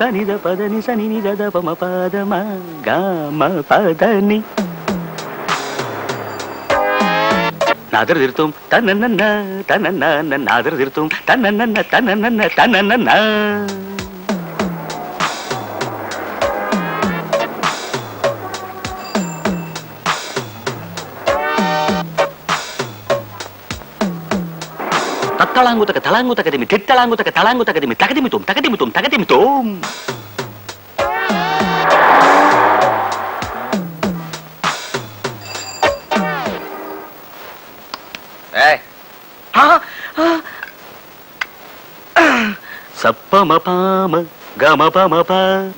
సనిద పదని సని నిద పమ పదమ గామ పదని నాదర తిరుతాం తనన్న తనన్న నాదర తిరుతాం తనన్న తనన్న తనన్న తత్తళాంగుతక తళాంగుతకదిమి తిత్తళాంగుతక తళాంగుతకదిమి తగదిమితోం తగదిమితోం తగదిమితోం సప్పమ పామ గమ పమ ప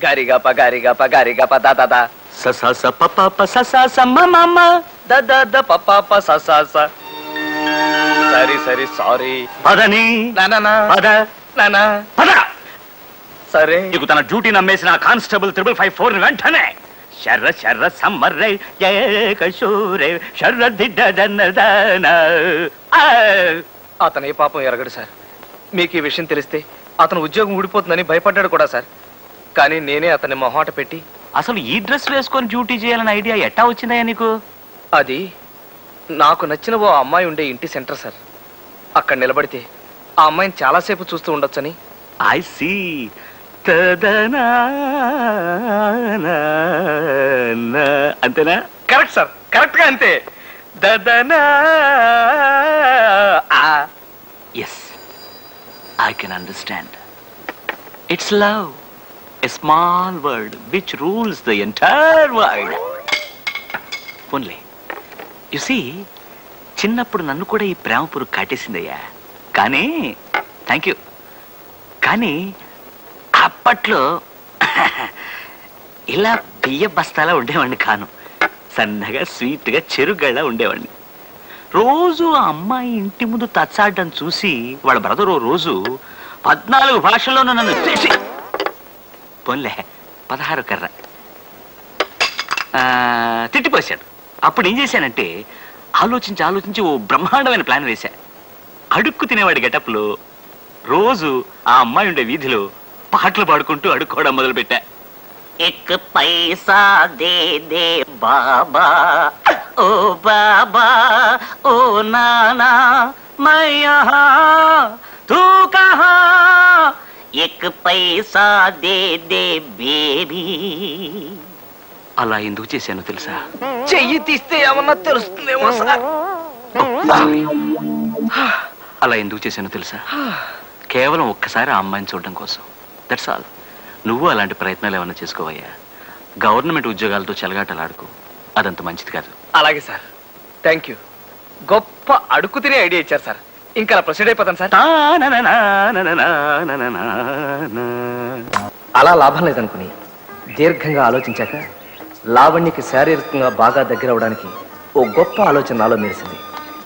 గారిగప గారిగప గారిగప దాదా స స స ప ప ప స స స మ మ మ ద పప ప స స స సరి సరి సారీ పదని నానా పద నానా పద సరే నీకు తన డ్యూటీ నమ్మేసిన కానిస్టేబుల్ 554 వెంటనే శర్ర శర్ర సమ్మర్రే ఏకశూరే శర్ర దిడ్డదన్నదాన అతను ఏ పాపం ఎరగడు సార్. మీకు ఈ విషయం తెలిస్తే అతను ఉద్యోగం ఊడిపోతుందని భయపడ్డాడు కూడా సార్. కానీ నేనే అతన్ని మొహాట పెట్టి అసలు ఈ డ్రెస్ వేసుకొని డ్యూటీ చేయాలన్న ఐడియా ఎట్టా వచ్చిందయ్యా నీకు? అది నాకు నచ్చిన ఓ అమ్మాయి ఉండే ఇంటి సెంటర్ సార్. అక్కడ నిలబడితే ఆ అమ్మాయిని చాలాసేపు చూస్తూ ఉండొచ్చని. ఐ సీ తదనా అంతేనా? కరెక్ట్ సార్, కరెక్ట్ గా అంతే. దదనా yes I can understand. It's love, a small word which rules the entire world. Only you see, చిన్నప్పుడు నన్ను కూడా ఈ ప్రేమ పురుగు కాటేసిందయ్యా. కానీ థ్యాంక్ యూ. కానీ అప్పట్లో ఇలా బియ్య బస్తాలా ఉండేవాడిని కాను. సన్నగా స్వీట్గా చెరుగళ్ళ ఉండేవాడిని. రోజు ఆ అమ్మాయి ఇంటి ముందు తచ్చాడడం చూసి వాళ్ళ బ్రదర్ రోజు 14 భాషల్లోనూ నన్ను తెచ్చి పోన్లే 16 కర్ర తిట్టిపోశాడు. అప్పుడు ఏం చేశానంటే ఆలోచించి ఆలోచించి ఓ బ్రహ్మాండమైన ప్లాన్ వేశా. అడుక్కు తినేవాడి గెటప్లో రోజు ఆ అమ్మాయి ఉండే వీధిలో పాటలు పాడుకుంటూ అడుక్కోవడం మొదలుపెట్టా. ఎక్ పైసా దే దే బాబా ఓ బాబా ఓ నానా మై యహా తూ కహా ఎక్ పైసా దే దే బేబీ. అలా ఎందుకు చేశానో తెలుసా? చెయ్యి తీస్తే ఏమన్నా తెలుస్తుందేమో సార్. అలా ఎందుకు చేశానో తెలుసా? కేవలం ఒక్కసారి ఆ అమ్మాయిని చూడడం కోసం. That's all. నువ్వు అలాంటి ప్రయత్నాలు ఏమైనా చేసుకోవయ్యా. గవర్నమెంట్ ఉద్యోగాలతో చెలగాటలాడుకో, అదంత మంచిది కాదు. అలాగే సార్, థ్యాంక్ యూ. గొప్ప అడుక్కు తినే ఐడియా ఇచ్చారు సార్. ఇంకా అలా ప్రొసీడ్ అయిపోతాను సార్. అలా లాభం లేదనుకుని దీర్ఘంగా ఆలోచించాక లావణ్యకి శారీరకంగా బాగా దగ్గర అవడానికి ఓ గొప్ప ఆలోచన నాలో మెరిసింది.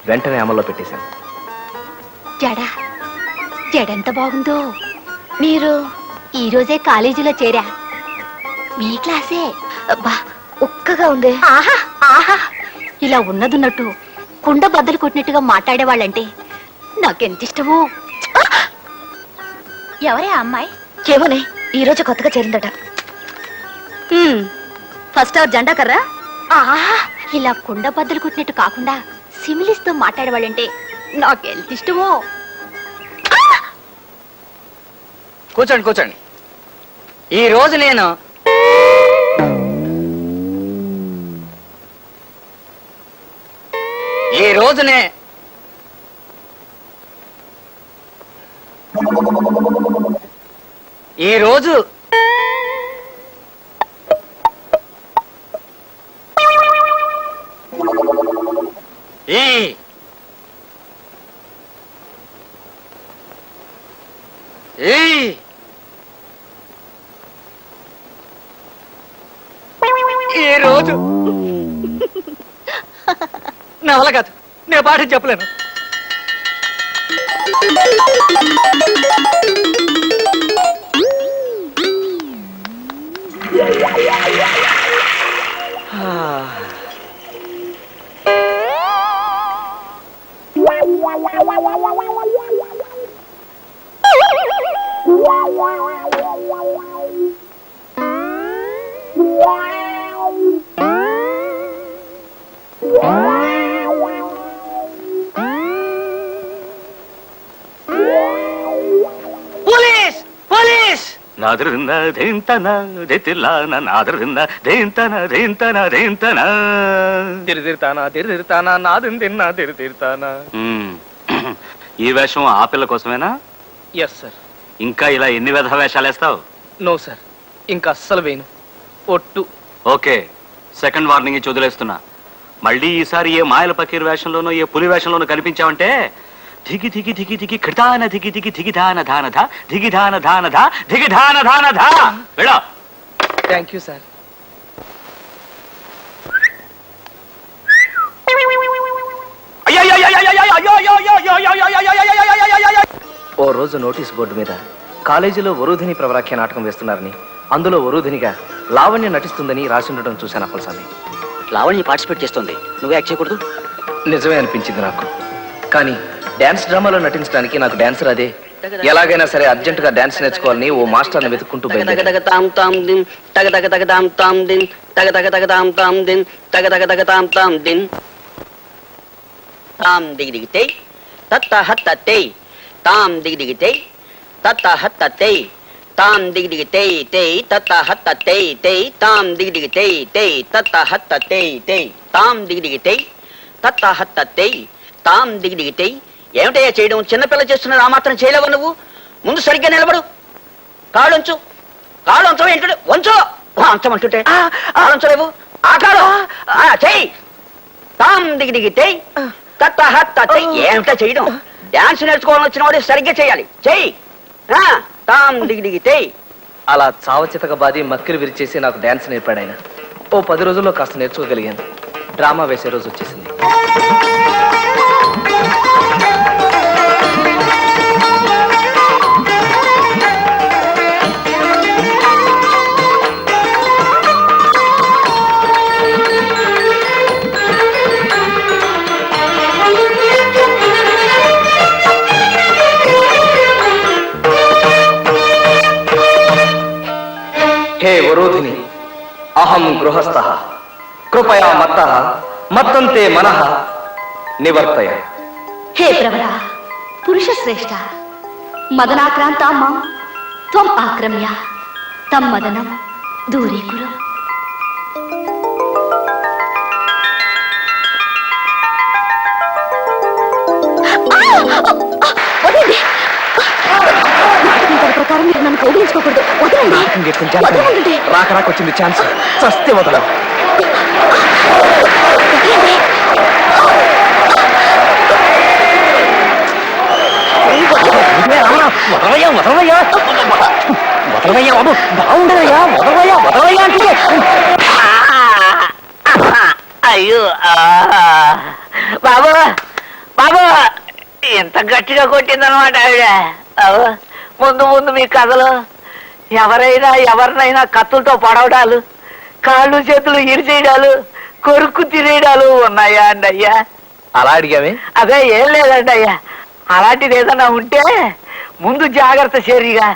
వెంటనే అమల్లో పెట్టేశాను. జడెంత బాగుందో. మీరు ఈ రోజే కాలేజీలో చేరా? మీ క్లాసే. అబ్బా ఒక్కగా ఉంది. ఆహా ఆహా, ఇలా ఉన్నదున్నట్టు కుండ బద్దలు కొట్టినట్టుగా మాట్లాడేవాళ్ళంటే నాకెంత ఇష్టమో. ఎవరే ఆ అమ్మాయి? ఏమోనే, ఈ రోజు కొత్తగా చేరిందట. ఫస్ట్ అవర్ జెండా కర్రా. ఆహా, ఇలా కుండ బద్దలు కొట్టినట్టు కాకుండా సిమిలిస్తో మాట్లాడేవాళ్ళంటే నాకెంత ఇష్టమో. కూర్చోండి కూర్చోండి. ఈ రోజు నేను ఈ రోజునే ఈ రోజు ఈ రోజు నా వల్ల కాదు, నేను పాట చెప్పలేను. దాదరింద దేంతన దెతిల్లాన నాదరింద దేంతన దేంతన దేంతన. తిరిదిరుతానా నాదిని తిన్నా తిరిదిరుతానా. ఈ వేషం ఆ పిల్ల కోసమేనా? Yes sir. ఇంకా ఇలా ఎన్ని విధ వేషాలు వేస్తావు? నో సార్, ఇంకా అస్సలు వేయను. ఒట్టు. ఓకే, సెకండ్ వార్నింగ్ ఇచ్చి వదిలేస్తున్నా. మళ్ళీ ఈసారి ఏ మాయల పకీర్ వేషంలోనో ఏ పులి వేషంలోనో కనిపించావంటే ధిగి ధిగి ధిగి ధిగి కృతాన ధిగి ధిగి ధిగిధాన ధాన ధ ధిగిధాన ధాన ధ ధిగిధాన ధాన ధ. వెళ్ళా. Thank you sir. ఓ రోజు నోటీస్ బోర్డు మీద కాలేజీలో వరూధిని ప్రవరాఖ్య నాటకం వేస్తున్నారని, అందులో వరూధినిగా లావణ్య నటిస్తుందని రాసి ఉండటం చూశాను అప్పలస్వామి. లావణ్య పార్టిసిపేట్ చేస్తుంది, నువ్వు యాక్ట్ చేయకూడదు? నిజమే అనిపించింది నాకు. కానీ డాన్స్ డ్రామాలో నటించడానికి నాకు డాన్సర్ అదే. ఎలాగైనా సరే అర్జెంట్ గా డాన్స్ నేర్చుకోవాలని ఓ మాస్టర్ని వెతుక్కుంటూ ఏమిటయ్యా చేయడం? చిన్నపిల్ల చేస్తున్నది ఆ మాత్రం చేయలేవు నువ్వు? ముందు సరిగ్గా నిలబడు, కాళ్ళొంచు. కాళ్ళొంచు ఏంటంటే వంచు, అంచమంటుంటే కాళ్ళొంచలేవు. ఆ కాడు చెయ్యి. తాం దిగి దిగి తెయ్ తత్త హత్త తెయ్. ఏమిటా చేయడం? డాన్స్ నేర్చుకోవాలని వచ్చిన వాడు సరిగ్గా చేయాలి. చెయ్యి. తాం దిగి దిగి తెయ్. అలా చావచితక బాది మక్కిరి విరిచేసి నాకు డాన్స్ నేర్పాడు ఆయన. ఓ 10 రోజుల్లో కాస్త నేర్చుకోగలిగాను. డ్రామా వేసే రోజు వచ్చేసింది. హే వరోధిని, అహం గృహస్థః కృపయా మత్తః మత్తంతే మనః నివర్తయ. హే ప్రవర పురుష శ్రేష్ఠ, మదనాక్రాంత మాం త్వం ఆక్రమ్య తం మదనం దూరీకురు. ప్రకారం మీరు నన్ను కౌగిలించుకోకూడదు. వదలండి. రాక రాకొచ్చింది ఛాన్స్. చస్తే వదల. అయ్యో బాబు బాబు, ఎంత గట్టిగా కొట్టిందనమాట ఆవిడ. ముందు ముందు మీ కథలో ఎవరైనా ఎవరినైనా కత్తులతో పడవడాలు, కాళ్ళు చేతులు ఇరిచేయడాలు, కొరుక్కు తినేయడాలు ఉన్నాయా అండి అయ్యా? అలా అడిగామే? అదే ఏం లేదండి అయ్యా. అలాంటిది ఏదన్నా ఉంటే ముందు జాగ్రత్త చర్యగా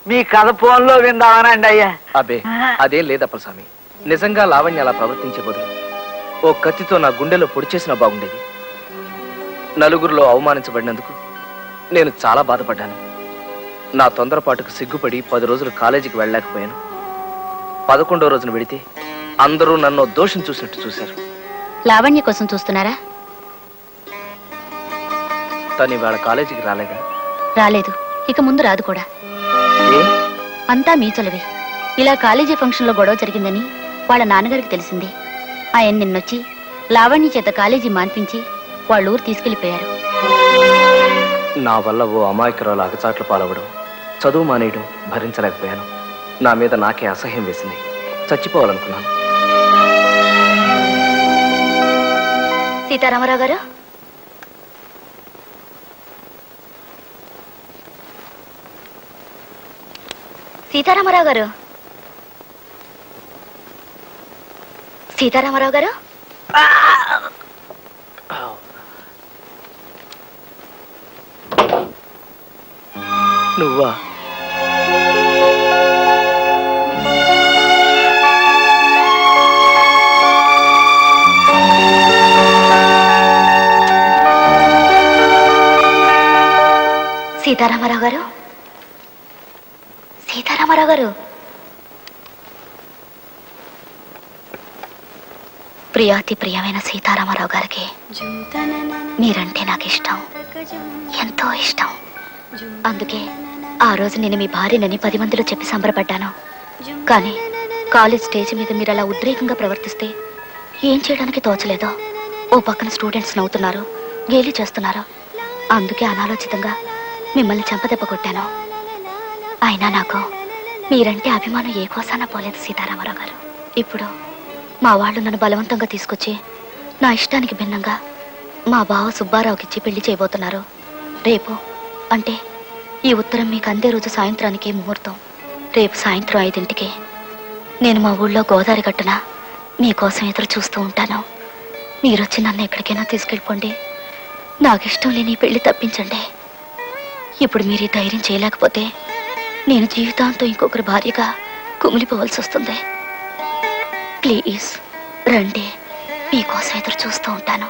మీ కథ ఫోన్లో విందామనండి అయ్యా. అబ్బే అదేం లేదప్పలస్వామి. నిజంగా లావణ్య అలా ప్రవర్తించే బదులు ఓ కత్తితో నా గుండెలో పొడి చేసినా బాగుండేది. నలుగురిలో అవమానించబడినందుకు నేను చాలా బాధపడ్డాను. నా తొందరపాటుకు సిగ్గుపడి 10 రోజులు కాలేజీకి వెళ్ళలేకపోయాను. 11వ రోజున వెడితే అందరూ నన్ను దోషం చూసినట్టు చూశారు. లావణ్య కోసం చూస్తున్నారా? తను ఇవాళ కాలేజీకి రాలేదా? రాలేదు, ఇక ముందు రాదు కూడా. అంతా మీ చొలవే. ఇలా కాలేజీ ఫంక్షన్లో గొడవ జరిగిందని వాళ్ళ నాన్నగారికి తెలిసింది. ఆయన నిన్నొచ్చి లావణ్య చేత కాలేజీ మాన్పించి వాళ్ళ ఊరు తీసుకెళ్లిపోయారు. నా వల్ల ఓ అమాయకురాలు అగచాట్లు పాలవడం, చదువు మానేయడం భరించలేకపోయాను. నా మీద నాకే అసహ్యం వేసింది. చచ్చిపోవాలనుకున్నాను. సీతారామరావు గారు, సీతారామరావు గారు, సీతారామరావు గారు, నువ్వా? సీతారామరావు గారు, సీతారామరావు గారు. ప్రియాతి ప్రియమైన సీతారామరావు గారికి మీరంటే నాకు ఇష్టం, ఎంతో ఇష్టం. అందుకే ఆ రోజు నేను మీ భార్యనని 10 మందిలో చెప్పి సంబరపడ్డాను. కానీ కాలేజ్ స్టేజ్ మీద మీరు అలా ఉద్రేకంగా ప్రవర్తిస్తే ఏం చేయడానికి తోచలేదో. ఓ పక్కన స్టూడెంట్స్ నవ్వుతున్నారు, గేలి చేస్తున్నారు. అందుకే అనాలోచితంగా మిమ్మల్ని చెంపదెబ్బ కొట్టాను. అయినా నాకు మీరంటే అభిమానం ఏ కోసానా పోలేదు సీతారామరావు గారు. ఇప్పుడు మా వాళ్ళు నన్ను బలవంతంగా తీసుకొచ్చి నా ఇష్టానికి భిన్నంగా మా బావ సుబ్బారావుకి ఇచ్చి పెళ్లి చేయబోతున్నారు. రేపు అంటే ఈ ఉత్తరం మీకు అందే రోజు సాయంత్రానికి ముహూర్తం. రేపు సాయంత్రం 5ంటికి నేను మా ఊళ్ళో గోదావరి గట్టున మీకోసం ఎదురు చూస్తూ ఉంటాను. మీరొచ్చి నన్ను ఎక్కడికైనా తీసుకెళ్ళిపోండి. నాకు ఇష్టం లేని ఈ పెళ్లి తప్పించండి. ఇప్పుడు మీరు ఈ ధైర్యం చేయలేకపోతే నేను జీవితాంతం ఇంకొకరి భార్యగా కుమిలిపోవలసి వస్తుంది. ప్లీజ్ రండి, మీకోసం ఎదురు చూస్తూ ఉంటాను.